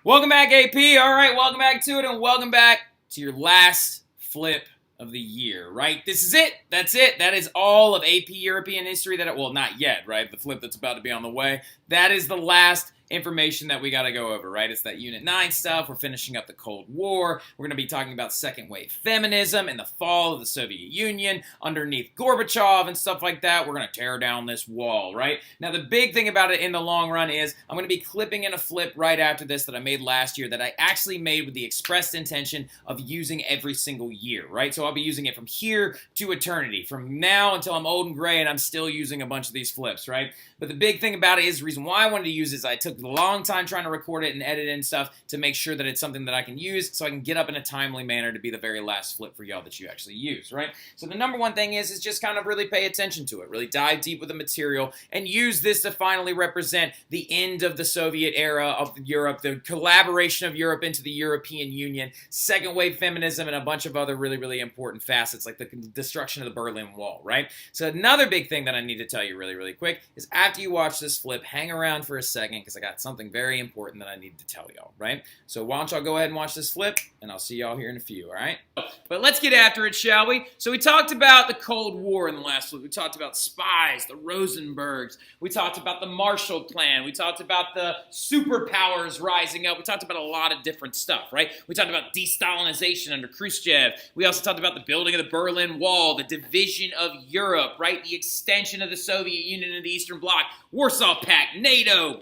Welcome back, AP. All right, welcome back to it, and welcome back to your last flip of the year, right? This is it. That's it. That is all of AP European history well, not yet, right? The flip that's about to be on the way. That is the last information that we got to go over, right? It's that Unit 9 stuff. We're finishing up the Cold War. We're going to be talking about second wave feminism and the fall of the Soviet Union underneath Gorbachev and stuff like that. We're going to tear down this wall, right? Now, the big thing about it in the long run is I'm going to be clipping in a flip right after this that I made last year that I actually made with the expressed intention of using every single year, right? So I'll be using it from here to eternity, from now until I'm old and gray, and I'm still using a bunch of these flips, right? But the big thing about it is the reason why I wanted to use it is I took a long time trying to record it and edit it and stuff to make sure that it's something that I can use so I can get up in a timely manner to be the very last flip for y'all that you actually use, right? So the number one thing is just kind of really pay attention to it, really dive deep with the material and use this to finally represent the end of the Soviet era of Europe, the collaboration of Europe into the European Union, second wave feminism, and a bunch of other really, really important facets like the destruction of the Berlin Wall, right? So another big thing that I need to tell you really, really quick is after you watch this flip, hang around for a second because I got something very important that I need to tell y'all, right? So why don't y'all go ahead and watch this flip, and I'll see y'all here in a few, all right? But let's get after it, shall we? So we talked about the Cold War in the last flip. We talked about spies, the Rosenbergs. We talked about the Marshall Plan. We talked about the superpowers rising up. We talked about a lot of different stuff, right? We talked about de-Stalinization under Khrushchev. We also talked about the building of the Berlin Wall, the division of Europe, right? The extension of the Soviet Union into the Eastern Bloc, Warsaw Pact, NATO,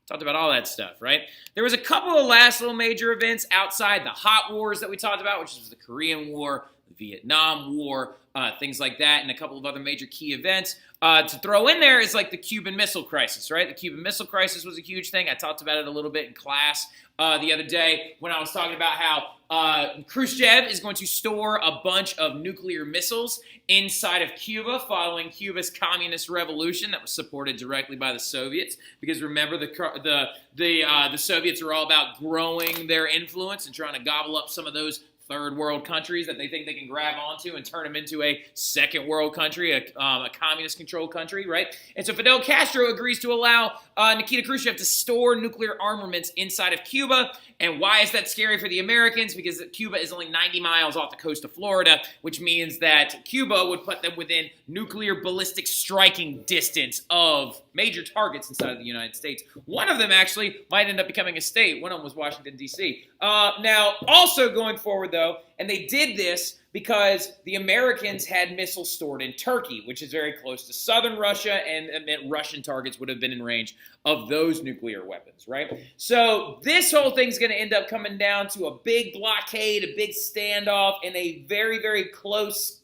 talked about all that stuff, right? There was a couple of last little major events outside the hot wars that we talked about, which was the Korean War, the Vietnam War, things like that, and a couple of other major key events. To throw in there is like the Cuban Missile Crisis, right? The Cuban Missile Crisis was a huge thing. I talked about it a little bit in class the other day when I was talking about how Khrushchev is going to store a bunch of nuclear missiles inside of Cuba following Cuba's communist revolution that was supported directly by the Soviets. Because remember, the Soviets are all about growing their influence and trying to gobble up some of those third world countries that they think they can grab onto and turn them into a second world country, a communist controlled country, right? And so Fidel Castro agrees to allow Nikita Khrushchev to store nuclear armaments inside of Cuba. And why is that scary for the Americans? Because Cuba is only 90 miles off the coast of Florida, which means that Cuba would put them within nuclear ballistic striking distance of major targets inside of the United States. One of them actually might end up becoming a state. One of them was Washington, D.C. Now, also going forward, though, and they did this because the Americans had missiles stored in Turkey, which is very close to southern Russia, and it meant Russian targets would have been in range of those nuclear weapons, right? So this whole thing's going to end up coming down to a big blockade, a big standoff, and a very, very close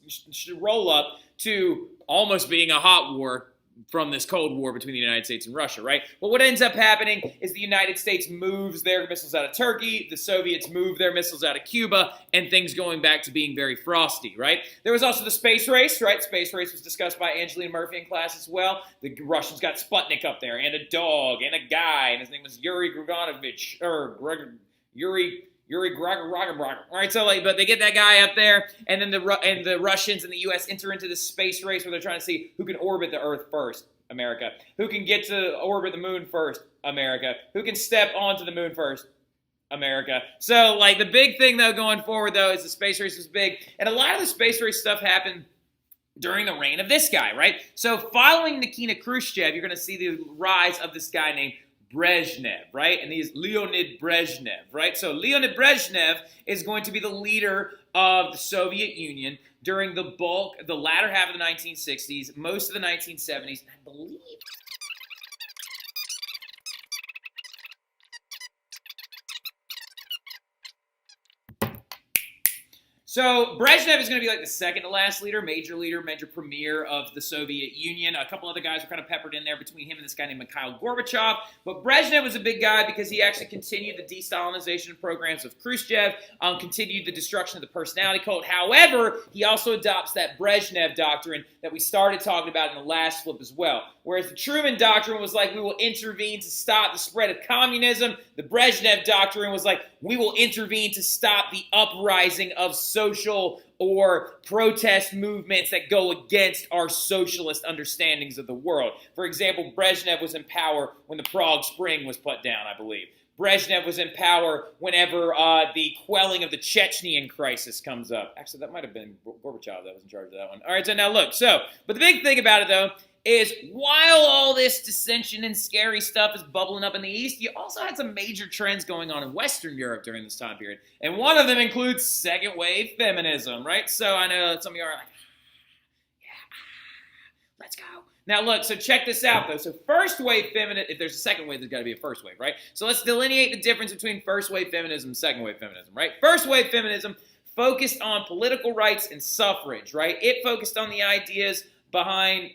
roll-up to almost being a hot war from this Cold War between the United States and Russia, right? But what ends up happening is the United States moves their missiles out of Turkey, the Soviets move their missiles out of Cuba, and things going back to being very frosty, right? There was also the space race, right? Space race was discussed by Angelina Murphy in class as well. The Russians got Sputnik up there, and a dog, and a guy, and his name was Yuri Gaganovich, or Yuri Gragar. All right, so but they get that guy up there, and then the Russians and the U.S. enter into this space race where they're trying to see who can orbit the Earth first, America. Who can get to orbit the moon first, America. Who can step onto the moon first, America. So, the big thing, though, going forward, though, is the space race was big, and a lot of the space race stuff happened during the reign of this guy, right? So, following Nikita Khrushchev, you're going to see the rise of this guy named Brezhnev, right? And he's Leonid Brezhnev, right? So Leonid Brezhnev is going to be the leader of the Soviet Union during the latter half of the 1960s, most of the 1970s, and I believe so Brezhnev is going to be the second to last leader, major premier of the Soviet Union. A couple other guys were kind of peppered in there between him and this guy named Mikhail Gorbachev. But Brezhnev was a big guy because he actually continued the de-Stalinization programs of Khrushchev, continued the destruction of the personality cult. However, he also adopts that Brezhnev doctrine that we started talking about in the last flip as well. Whereas the Truman doctrine was we will intervene to stop the spread of communism, the Brezhnev doctrine was we will intervene to stop the uprising of social or protest movements that go against our socialist understandings of the world. For example, Brezhnev was in power when the Prague Spring was put down, I believe. Brezhnev was in power whenever the quelling of the Chechenian crisis comes up. Actually, that might have been Gorbachev that was in charge of that one. All right, so now look. But the big thing about it, though, is while all this dissension and scary stuff is bubbling up in the East, you also had some major trends going on in Western Europe during this time period. And one of them includes second wave feminism, right? So I know some of you are like, yeah, let's go. Now look, so check this out though. So first wave feminism, if there's a second wave, there's got to be a first wave, right? So let's delineate the difference between first wave feminism and second wave feminism, right? First wave feminism focused on political rights and suffrage, right? It focused on the ideas behind,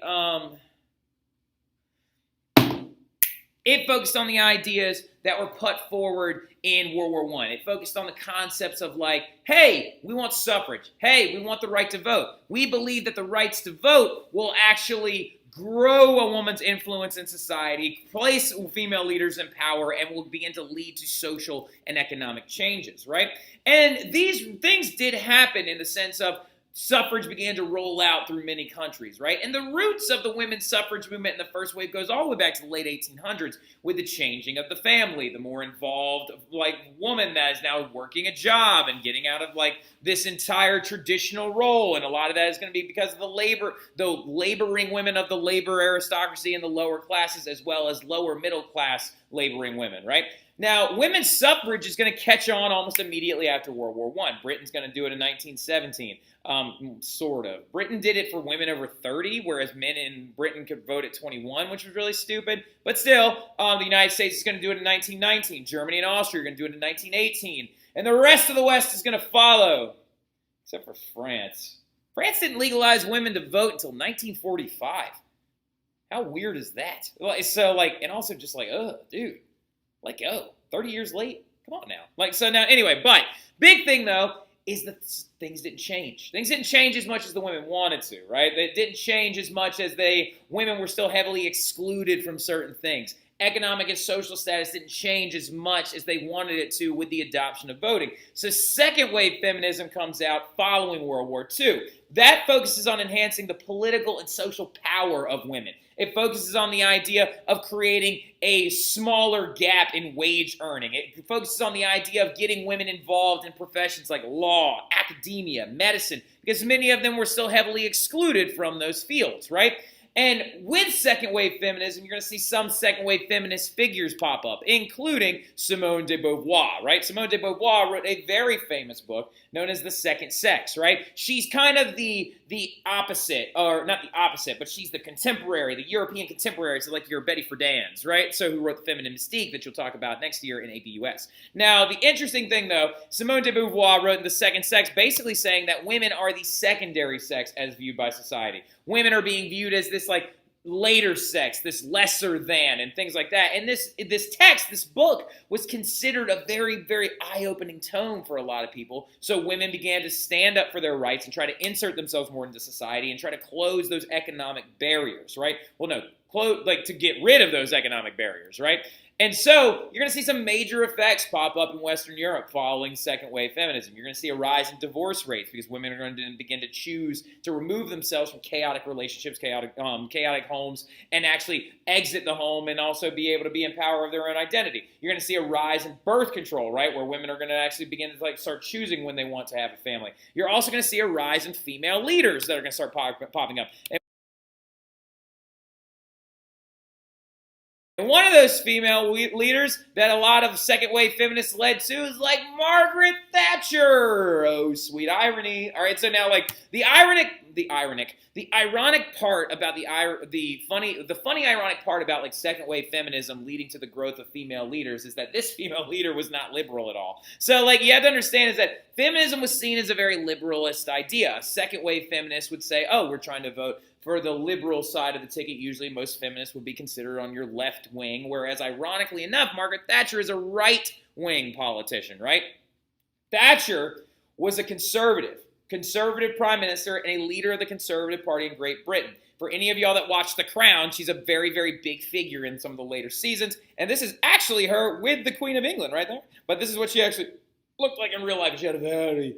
that were put forward in World War I. It focused on the concepts of like, hey, we want suffrage. Hey, we want the right to vote. We believe that the rights to vote will actually grow a woman's influence in society, place female leaders in power, and will begin to lead to social and economic changes, right? And these things did happen in the sense of suffrage began to roll out through many countries, right? And the roots of the women's suffrage movement in the first wave goes all the way back to the late 1800s with the changing of the family, the more involved, like, woman that is now working a job and getting out of, like, this entire traditional role. And a lot of that is going to be because of the laboring women of the labor aristocracy and the lower classes, as well as lower middle class laboring women, right? Now, women's suffrage is going to catch on almost immediately after World War I. Britain's going to do it in 1917, sort of. Britain did it for women over 30, whereas men in Britain could vote at 21, which was really stupid. But still, the United States is going to do it in 1919. Germany and Austria are going to do it in 1918. And the rest of the West is going to follow, except for France. France didn't legalize women to vote until 1945. How weird is that? So, like, and also just like, dude. Like, 30 years late? Come on now. Like, so now, anyway, but big thing, though, is that things didn't change. Things didn't change as much as the women wanted to, right? They didn't change as much as women were still heavily excluded from certain things. Economic and social status didn't change as much as they wanted it to with the adoption of voting. So second wave feminism comes out following World War II. That focuses on enhancing the political and social power of women. It focuses on the idea of creating a smaller gap in wage earning. It focuses on the idea of getting women involved in professions like law, academia, medicine, because many of them were still heavily excluded from those fields, right? And with second wave feminism, you're going to see some second wave feminist figures pop up, including Simone de Beauvoir, right? Simone de Beauvoir wrote a very famous book known as The Second Sex, right? She's kind of the opposite, or not the opposite, but she's the contemporary, the European contemporary, so like your Betty Friedan's, right? So who wrote The Feminine Mystique that you'll talk about next year in APUS. Now, the interesting thing, though, Simone de Beauvoir wrote in The Second Sex basically saying that women are the secondary sex as viewed by society. Women are being viewed as this like later sex, this lesser than, and things like that. And this book was considered a very, very eye-opening tone for a lot of people. So women began to stand up for their rights and try to insert themselves more into society and try to close those economic barriers, right? Well, no, to get rid of those economic barriers, right? And so you're going to see some major effects pop up in Western Europe following second wave feminism. You're going to see a rise in divorce rates because women are going to begin to choose to remove themselves from chaotic relationships, chaotic homes, and actually exit the home and also be able to be in power of their own identity. You're going to see a rise in birth control, right, where women are going to actually begin to start choosing when they want to have a family. You're also going to see a rise in female leaders that are going to start popping up. And one of those female leaders that a lot of second wave feminists led to is like Margaret Thatcher. Oh, sweet irony. All right, so now like the ironic part about the funny ironic part about like second wave feminism leading to the growth of female leaders is that this female leader was not liberal at all. So like you have to understand is that feminism was seen as a very liberalist idea. Second wave feminists would say, oh, we're trying to vote for the liberal side of the ticket. Usually most feminists would be considered on your left wing, whereas ironically enough, Margaret Thatcher is a right-wing politician, right? Thatcher was a conservative prime minister and a leader of the Conservative Party in Great Britain. For any of y'all that watch The Crown, she's a very, very big figure in some of the later seasons, and this is actually her with the Queen of England right there. But this is what she actually looked like in real life. She had a very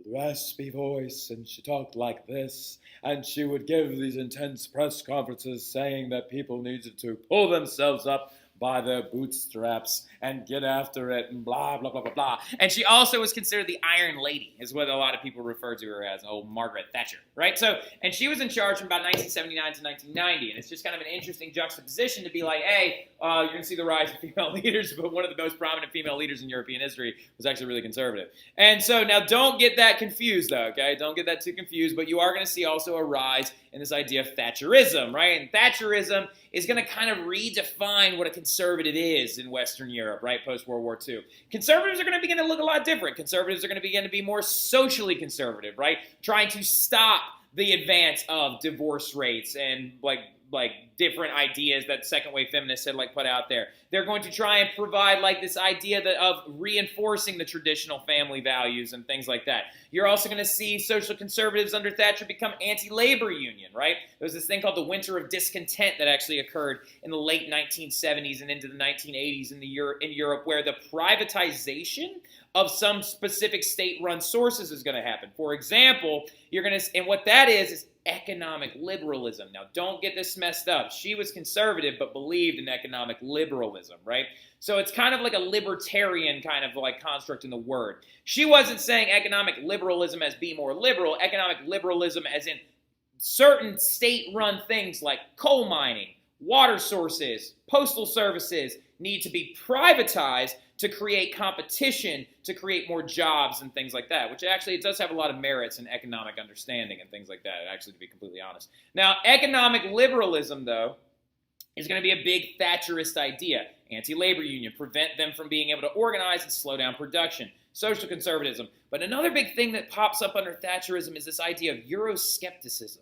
raspy voice, and she talked like this, and she would give these intense press conferences saying that people needed to pull themselves up by their bootstraps and get after it and blah, blah, blah, blah, blah. And she also was considered the Iron Lady, is what a lot of people refer to her as, old Margaret Thatcher, right? So, and she was in charge from about 1979 to 1990, and it's just kind of an interesting juxtaposition to be like, hey, you're going to see the rise of female leaders, but one of the most prominent female leaders in European history was actually really conservative. And so now don't get that confused, though, okay? Don't get that too confused, but you are going to see also a rise in this idea of Thatcherism, right? And Thatcherism is going to kind of redefine what a conservative is in Western Europe, right, post-World War II. Conservatives are going to begin to look a lot different. Conservatives are going to begin to be more socially conservative, right, trying to stop the advance of divorce rates and, like different ideas that second-wave feminists had, put out there. They're going to try and provide, this idea of reinforcing the traditional family values and things like that. You're also going to see social conservatives under Thatcher become anti-labor union, right? There was this thing called the Winter of Discontent that actually occurred in the late 1970s and into the 1980s in Europe, where the privatization of some specific state-run sources is going to happen. For example, and what that is economic liberalism. Now, don't get this messed up. She was conservative, but believed in economic liberalism, right? So it's kind of like a libertarian kind of construct in the word. She wasn't saying economic liberalism as being more liberal, economic liberalism as in certain state-run things like coal mining, water sources, postal services need to be privatized to create competition, to create more jobs and things like that, which actually it does have a lot of merits in economic understanding and things like that, actually, to be completely honest. Now, economic liberalism, though, is going to be a big Thatcherist idea. Anti-labor union, prevent them from being able to organize and slow down production. Social conservatism. But another big thing that pops up under Thatcherism is this idea of Euroscepticism.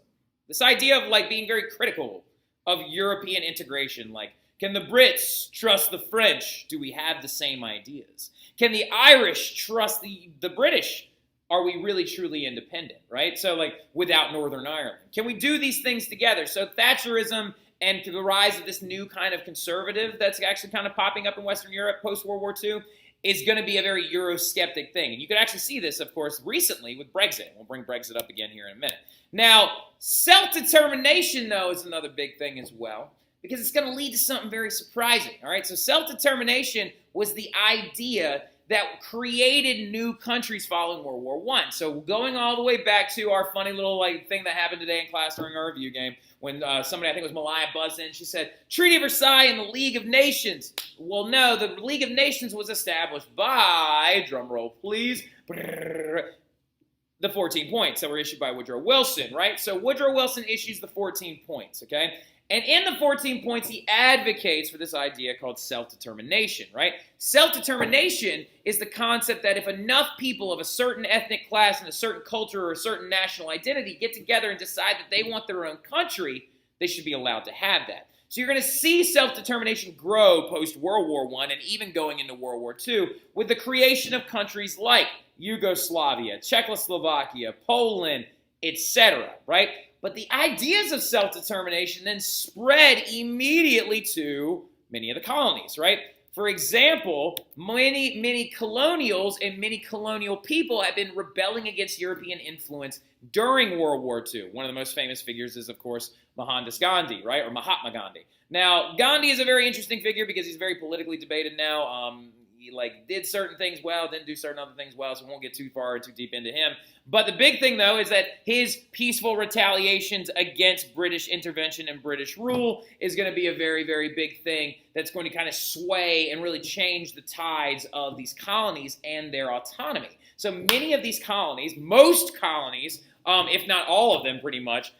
This idea of being very critical of European integration, can the Brits trust the French? Do we have the same ideas? Can the Irish trust the British? Are we really truly independent, right? So without Northern Ireland. Can we do these things together? So Thatcherism and the rise of this new kind of conservative that's actually kind of popping up in Western Europe post-World War II is going to be a very Eurosceptic thing. And you could actually see this, of course, recently with Brexit. We'll bring Brexit up again here in a minute. Now, self-determination, though, is another big thing as well, because it's going to lead to something very surprising, all right? So self-determination was the idea that created new countries following World War I. So going all the way back to our funny little thing that happened today in class during our review game when somebody, I think it was Malaya, buzzed in, she said, Treaty of Versailles and the League of Nations. Well, no, the League of Nations was established by, drumroll please, the 14 points that were issued by Woodrow Wilson, right? So Woodrow Wilson issues the 14 points, okay? And in the 14 points, he advocates for this idea called self-determination, right? Self-determination is the concept that if enough people of a certain ethnic class and a certain culture or a certain national identity get together and decide that they want their own country, they should be allowed to have that. So you're going to see self-determination grow post-World War I and even going into World War II with the creation of countries like Yugoslavia, Czechoslovakia, Poland, etc., right? But the ideas of self-determination then spread immediately to many of the colonies, right? For example, many colonials and many colonial people have been rebelling against European influence during World War II. One of the most famous figures is, of course, Mohandas Gandhi, right? Or Mahatma Gandhi. Now, Gandhi is a very interesting figure because he's very politically debated now. He did certain things well, didn't do certain other things well, so we won't get too far or too deep into him. But the big thing, though, is that his peaceful retaliations against British intervention and British rule is going to be a very, very big thing that's going to kind of sway and really change the tides of these colonies and their autonomy. So many of these colonies, most colonies, if not all of them pretty much,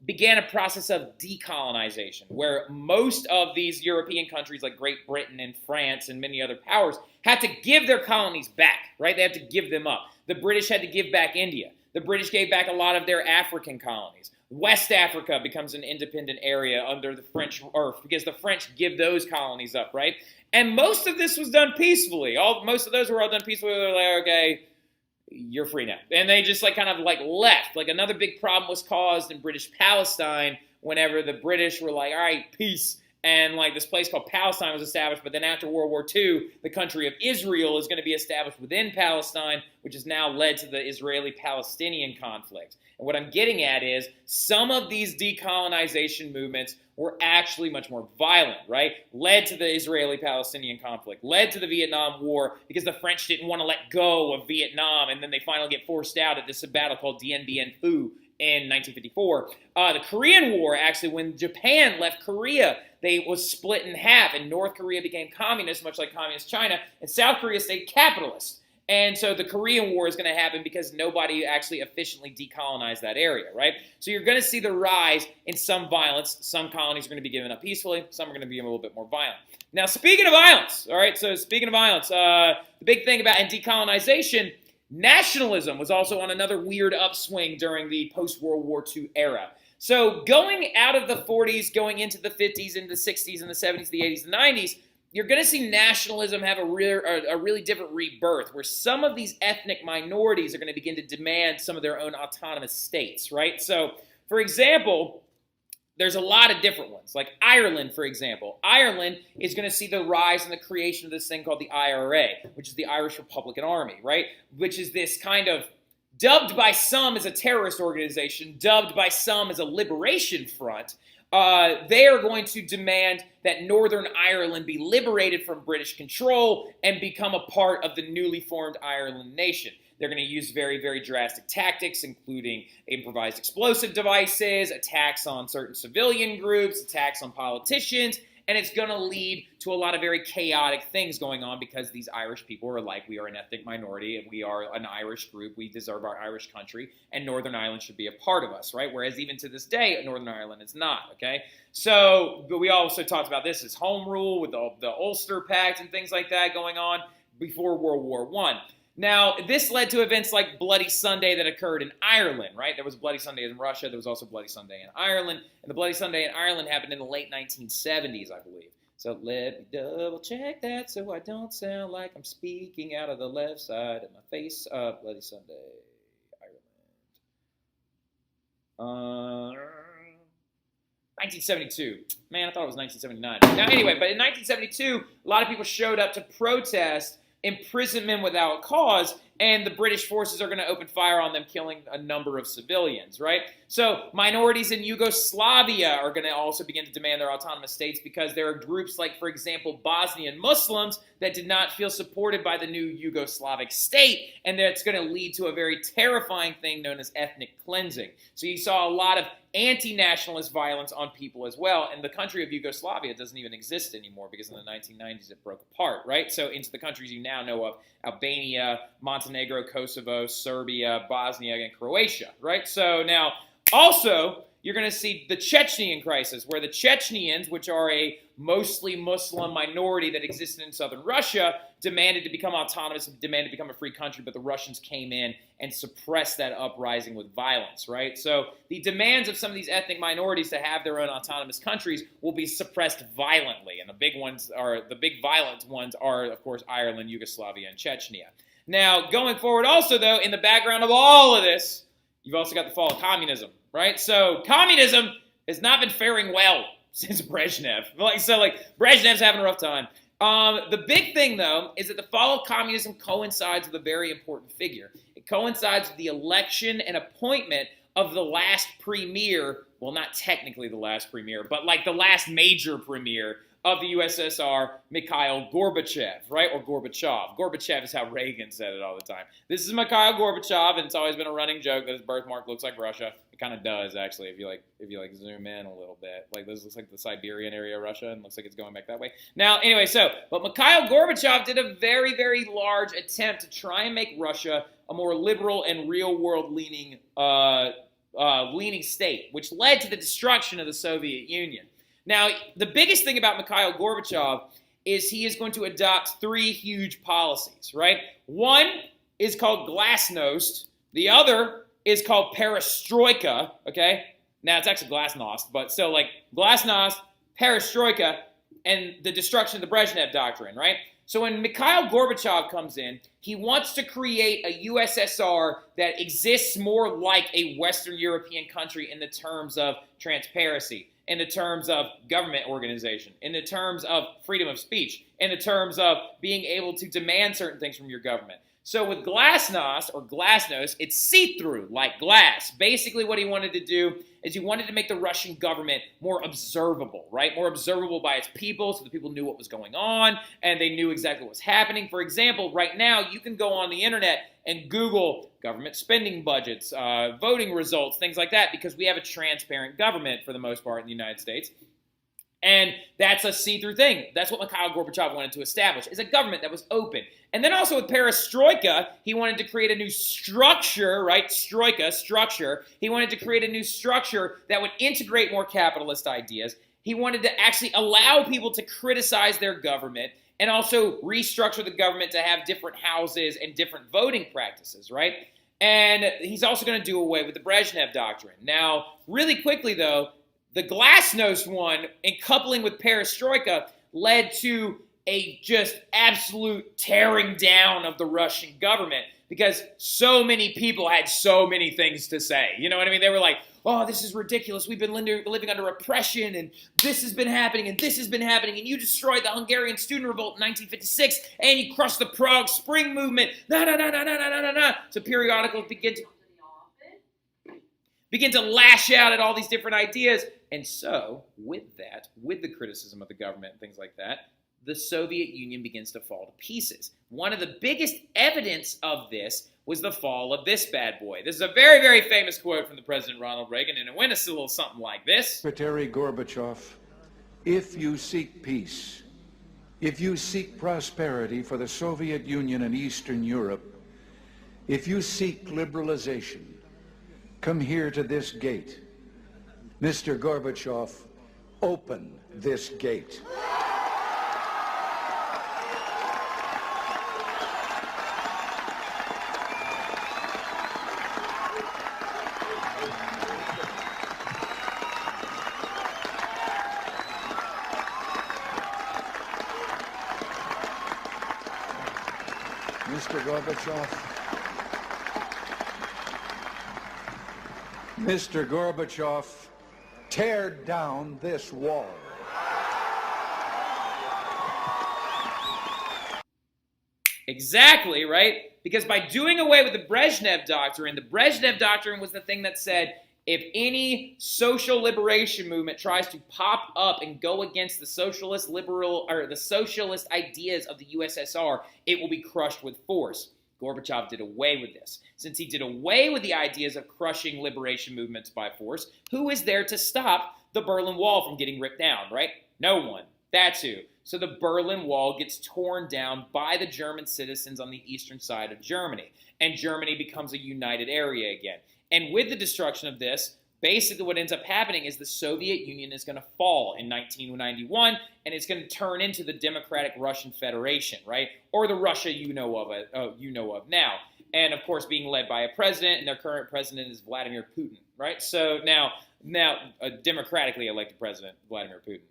began a process of decolonization, where most of these European countries like Great Britain and France and many other powers had to give their colonies back, right? They had to give them up. The British had to give back India. The British gave back a lot of their African colonies. West Africa becomes an independent area under the French, or because the French give those colonies up, right? And most of this was done peacefully. Most of those were all done peacefully. They're like, okay, you're free now. And they just left. Another big problem was caused in British Palestine whenever the British were like, all right, peace. and like this place called Palestine was established, but then after World War II, the country of Israel is going to be established within Palestine, which has now led to the Israeli-Palestinian conflict. And what I'm getting at is some of these decolonization movements were actually much more violent, right? Led to the Israeli-Palestinian conflict, led to the Vietnam War because the French didn't want to let go of Vietnam, and then they finally get forced out at this battle called Dien Bien Phu in 1954. The Korean War, actually, when Japan left Korea, they was split in half, and North Korea became communist, much like communist China, and South Korea stayed capitalist. And so the Korean War is going to happen because nobody actually efficiently decolonized that area, right? So you're going to see the rise in some violence. Some colonies are going to be given up peacefully. Some are going to be a little bit more violent. Now, speaking of violence, all right, so speaking of violence, the big thing about in decolonization, nationalism was also on another weird upswing during the post-World War II era. So going out of the 40s, going into the 50s, into the 60s, and the 70s, the 80s, the 90s, you're going to see nationalism have a really different rebirth, where some of these ethnic minorities are going to begin to demand some of their own autonomous states, right? So, for example, there's a lot of different ones. Like Ireland, for example. Ireland is going to see the rise and the creation of this thing called the IRA, which is the Irish Republican Army, right? Which is this kind of dubbed by some as a terrorist organization, dubbed by some as a liberation front. They are going to demand that Northern Ireland be liberated from British control and become a part of the newly formed Ireland nation. They're going to use very, very drastic tactics, including improvised explosive devices, attacks on certain civilian groups, attacks on politicians, and it's going to lead to a lot of very chaotic things going on because these Irish people are like, we are an ethnic minority, and we are an Irish group, we deserve our Irish country, and Northern Ireland should be a part of us, right? Whereas even to this day, Northern Ireland is not, okay? So, but we also talked about this as home rule with the Ulster Pact and things like that going on before World War I. Now, this led to events like Bloody Sunday that occurred in Ireland, right? There was Bloody Sunday in Russia. There was also Bloody Sunday in Ireland. And the Bloody Sunday in Ireland happened in the late 1970s, I believe. So let me double check that so I don't sound like I'm speaking out of the left side of my face. Bloody Sunday, Ireland. 1972. Man, I thought it was 1979. Now, anyway, but in 1972, a lot of people showed up to protest imprisonment without cause, and the British forces are going to open fire on them, killing a number of civilians, right? So minorities in Yugoslavia are going to also begin to demand their autonomous states because there are groups like, for example, Bosnian Muslims that did not feel supported by the new Yugoslavic state, and that's going to lead to a very terrifying thing known as ethnic cleansing. So you saw a lot of anti-nationalist violence on people as well, and the country of Yugoslavia doesn't even exist anymore because in the 1990s it broke apart, right? So into the countries you now know of, Albania, Montenegro, Kosovo, Serbia, Bosnia, and Croatia, right? So now, also, you're going to see the Chechenian crisis, where the Chechenians, which are a mostly Muslim minority that existed in southern Russia, demanded to become autonomous, demanded to become a free country, but the Russians came in and suppressed that uprising with violence, right? So the demands of some of these ethnic minorities to have their own autonomous countries will be suppressed violently, and the big violent ones are, of course, Ireland, Yugoslavia, and Chechnya. Now, going forward also, though, in the background of all of this, you've also got the fall of communism, right? So communism has not been faring well since Brezhnev. Brezhnev's having a rough time. The big thing, though, is that the fall of communism coincides with a very important figure. It coincides with the election and appointment of the last premier, well, not technically the last premier, but like the last major premier of the USSR, Mikhail Gorbachev, right? Or Gorbachev. Gorbachev is how Reagan said it all the time. This is Mikhail Gorbachev, and it's always been a running joke that his birthmark looks like Russia. It kind of does, actually, if you zoom in a little bit. Like, this looks like the Siberian area of Russia, and looks like it's going back that way. Now, anyway, but Mikhail Gorbachev did a very, very large attempt to try and make Russia a more liberal and real-world leaning state, which led to the destruction of the Soviet Union. Now, the biggest thing about Mikhail Gorbachev is he is going to adopt three huge policies, right? One is called glasnost. The other is called perestroika, okay? Now, it's actually glasnost, but so like glasnost, perestroika, and the destruction of the Brezhnev Doctrine, right? So when Mikhail Gorbachev comes in, he wants to create a USSR that exists more like a Western European country in the terms of transparency in the terms of government organization, in the terms of freedom of speech, in the terms of being able to demand certain things from your government. So with glasnost, it's see-through, like glass. Basically what he wanted to do is he wanted to make the Russian government more observable, right? More observable by its people, so the people knew what was going on, and they knew exactly what was happening. For example, right now, you can go on the internet and Google government spending budgets, voting results, things like that, because we have a transparent government, for the most part, in the United States. And that's a see-through thing. That's what Mikhail Gorbachev wanted to establish, is a government that was open. And then also with perestroika, he wanted to create a new structure, right? Structure. He wanted to create a new structure that would integrate more capitalist ideas. He wanted to actually allow people to criticize their government and also restructure the government to have different houses and different voting practices, right? And he's also going to do away with the Brezhnev Doctrine. Now, really quickly, though, the glasnost one, in coupling with perestroika, led to a just absolute tearing down of the Russian government because so many people had so many things to say. You know what I mean? They were like, oh, this is ridiculous. We've been living under oppression, and this has been happening, and this has been happening, and you destroyed the Hungarian student revolt in 1956, and you crushed the Prague Spring movement. So periodicals begin to lash out at all these different ideas. And so, with that, with the criticism of the government and things like that, the Soviet Union begins to fall to pieces. One of the biggest evidence of this was the fall of this bad boy. This is a very, very famous quote from the President Ronald Reagan, and it went a little something like this. Secretary Gorbachev, if you seek peace, if you seek prosperity for the Soviet Union and Eastern Europe, if you seek liberalization, come here to this gate. Mr. Gorbachev, open this gate. Mr. Gorbachev, Mr. Gorbachev, tear down this wall. Exactly, right? Because by doing away with the Brezhnev Doctrine was the thing that said, if any social liberation movement tries to pop up and go against the socialist ideas of the USSR, it will be crushed with force. Gorbachev did away with this. Since he did away with the ideas of crushing liberation movements by force, who is there to stop the Berlin Wall from getting ripped down, right? No one. That's who. So the Berlin Wall gets torn down by the German citizens on the eastern side of Germany, and Germany becomes a united area again. And with the destruction of this, basically what ends up happening is the Soviet Union is going to fall in 1991, and it's going to turn into the Democratic Russian Federation, right? Or the Russia you know of now. And of course, being led by a president, and their current president is Vladimir Putin, right? So now a democratically elected president, Vladimir Putin,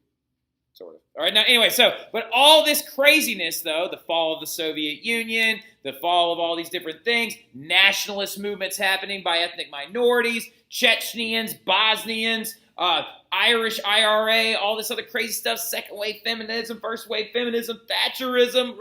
sort of. All right, now anyway, but all this craziness, though, the fall of the Soviet Union, the fall of all these different things, nationalist movements happening by ethnic minorities, Chechens, Bosnians, Irish IRA, all this other crazy stuff, second wave feminism, first wave feminism, Thatcherism,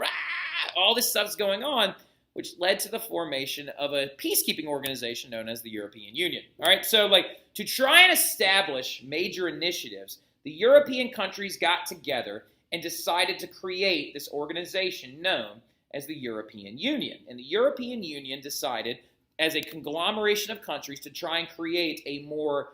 all this stuff's going on, which led to the formation of a peacekeeping organization known as the European Union. All right, so to try and establish major initiatives, the European countries got together and decided to create this organization known as the European Union. And the European Union decided, as a conglomeration of countries, to try and create a more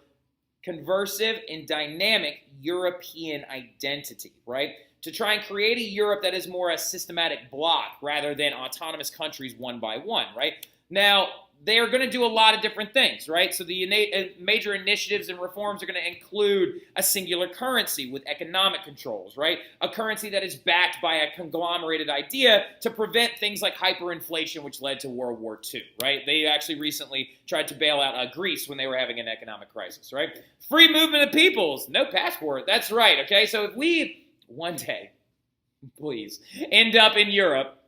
conversive and dynamic European identity, right? To try and create a Europe that is more a systematic bloc rather than autonomous countries one by one, right? Now, they are going to do a lot of different things, right? So the major initiatives and reforms are going to include a singular currency with economic controls, right? A currency that is backed by a conglomerated idea to prevent things like hyperinflation, which led to World War II, right? They actually recently tried to bail out Greece when they were having an economic crisis, right? Free movement of peoples, no passport. That's right, okay? So if we one day, please, end up in Europe,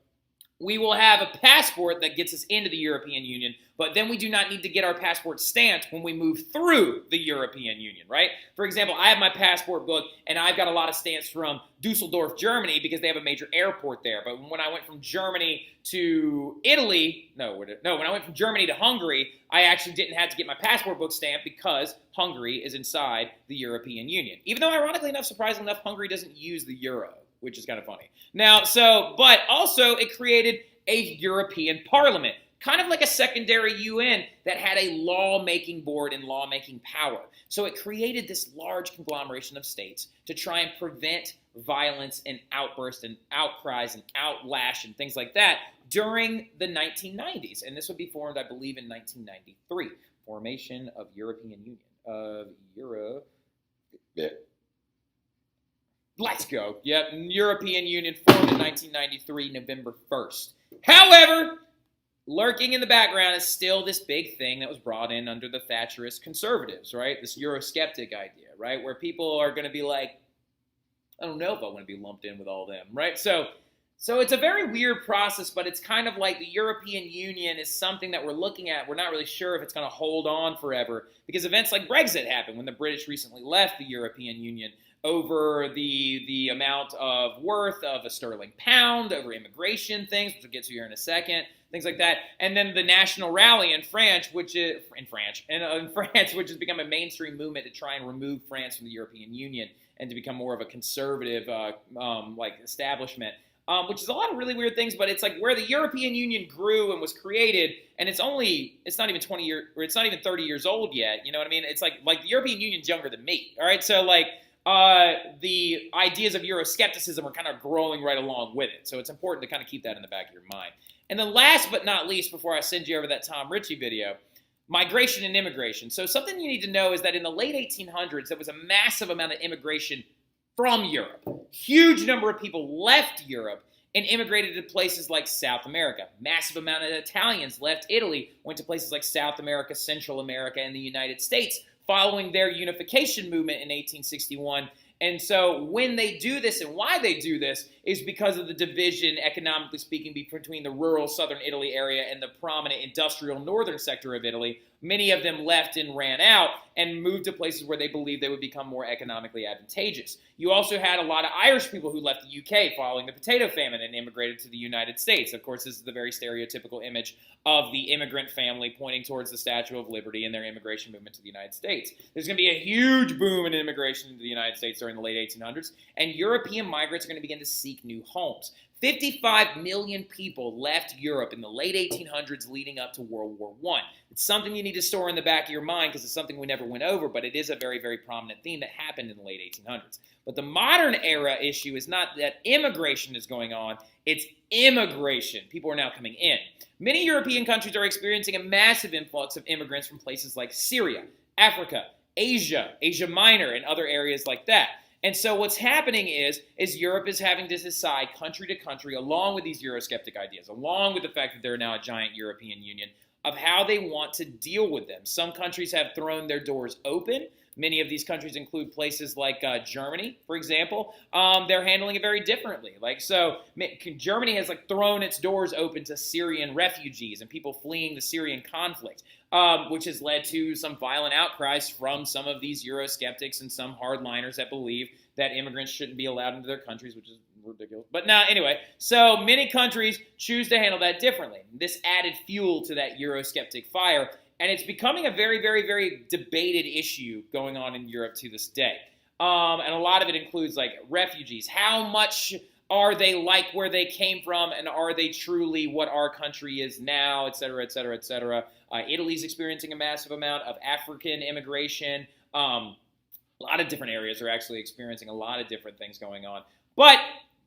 we will have a passport that gets us into the European Union, but then we do not need to get our passport stamped when we move through the European Union, right? For example, I have my passport book, and I've got a lot of stamps from Dusseldorf, Germany, because they have a major airport there. But when I went from Germany to Italy, when I went from Germany to Hungary, I actually didn't have to get my passport book stamped because Hungary is inside the European Union. Even though, ironically enough, surprisingly enough, Hungary doesn't use the euro, which is kind of funny. Now, but also it created a European Parliament, kind of like a secondary UN that had a lawmaking board and lawmaking power. So it created this large conglomeration of states to try and prevent violence and outbursts and outcries and outlash and things like that during the 1990s. And this would be formed, I believe, in 1993. Formation of European Union. Let's go. Yep, European Union formed in 1993, November 1st. However, lurking in the background is still this big thing that was brought in under the Thatcherist conservatives, right? This Eurosceptic idea, right? Where people are going to be like, I don't know if I want to be lumped in with all them, right? So it's a very weird process, but it's kind of like the European Union is something that we're looking at. We're not really sure if it's going to hold on forever because events like Brexit happened when the British recently left the European Union over the amount of worth of a sterling pound, over immigration things, which we'll get to here in a second, things like that. And then the National Rally in France, which has become a mainstream movement to try and remove France from the European Union and to become more of a conservative establishment. Which is a lot of really weird things, but it's like where the European Union grew and was created, and it's not even 20 years, or it's not even 30 years old yet. You know what I mean? It's like the European Union's younger than me. All right, so the ideas of Euroscepticism are kind of growing right along with it. So it's important to kind of keep that in the back of your mind. And then last but not least, before I send you over that Tom Ritchie video, migration and immigration. So something you need to know is that in the late 1800s, there was a massive amount of immigration from Europe. Huge number of people left Europe and immigrated to places like South America. Massive amount of Italians left Italy, went to places like South America, Central America, and the United States following their unification movement in 1861. And so when they do this and why they do this is because of the division, economically speaking, between the rural southern Italy area and the prominent industrial northern sector of Italy. Many of them left and ran out and moved to places where they believed they would become more economically advantageous. You also had a lot of Irish people who left the UK following the potato famine and immigrated to the United States. Of course, this is the very stereotypical image of the immigrant family pointing towards the Statue of Liberty and their immigration movement to the United States. There's going to be a huge boom in immigration into the United States during the late 1800s, and European migrants are going to begin to seek new homes. 55 million people left Europe in the late 1800s leading up to World War I. It's something you need to store in the back of your mind because it's something we never went over, but it is a very, very prominent theme that happened in the late 1800s. But the modern era issue is not that immigration is going on, it's immigration. People are now coming in. Many European countries are experiencing a massive influx of immigrants from places like Syria, Africa, Asia, Asia Minor, and other areas like that. And so what's happening is Europe is having to decide country to country, along with these Eurosceptic ideas, along with the fact that they're now a giant European Union, of how they want to deal with them. Some countries have thrown their doors open. Many of these countries include places like Germany, for example. They're handling it very differently. Germany has thrown its doors open to Syrian refugees and people fleeing the Syrian conflict, which has led to some violent outcries from some of these Eurosceptics and some hardliners that believe that immigrants shouldn't be allowed into their countries, which is ridiculous. But now, anyway, so many countries choose to handle that differently. This added fuel to that Eurosceptic fire. And it's becoming a very, very, very debated issue going on in Europe to this day. And a lot of it includes refugees. How much are they like where they came from, and are they truly what our country is now, et cetera, et cetera, et cetera. Italy's experiencing a massive amount of African immigration. A lot of different areas are actually experiencing a lot of different things going on. But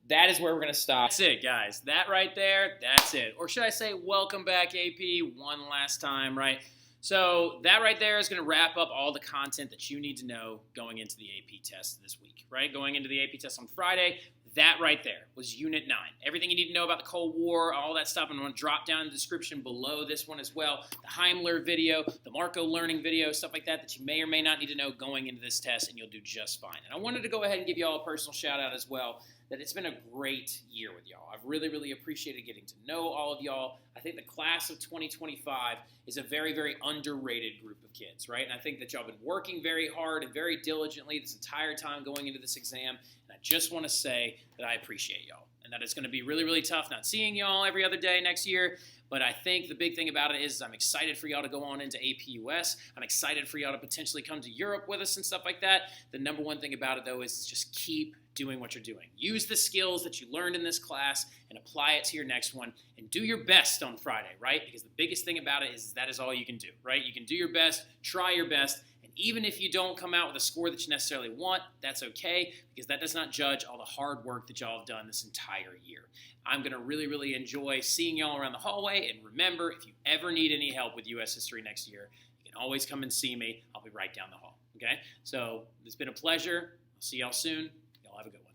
that is where we're going to stop. That's it, guys. That right there, that's it. Or should I say, welcome back, AP, one last time, right? So that right there is going to wrap up all the content that you need to know going into the AP test this week, right? Going into the AP test on Friday, that right there was Unit 9. Everything you need to know about the Cold War, all that stuff, I'm going to drop down in the description below this one as well. The Heimler video, the Marco learning video, stuff like that you may or may not need to know going into this test, and you'll do just fine. And I wanted to go ahead and give you all a personal shout out as well. that it's been a great year with y'all. I've really, really appreciated getting to know all of y'all. I think the class of 2025 is a very, very underrated group of kids, right? And I think that y'all been working very hard and very diligently this entire time going into this exam. And I just want to say that I appreciate y'all and that it's going to be really, really tough not seeing y'all every other day next year. But I think the big thing about it is I'm excited for y'all to go on into APUS. I'm excited for y'all to potentially come to Europe with us and stuff like that. The number one thing about it, though, is just keep doing what you're doing. Use the skills that you learned in this class and apply it to your next one. And do your best on Friday, right? Because the biggest thing about it is that is all you can do, right? You can do your best, try your best. And even if you don't come out with a score that you necessarily want, that's okay, because that does not judge all the hard work that y'all have done this entire year. I'm going to really, really enjoy seeing y'all around the hallway. And remember, if you ever need any help with U.S. history next year, you can always come and see me. I'll be right down the hall, okay? So it's been a pleasure. I'll see y'all soon. Y'all have a good one.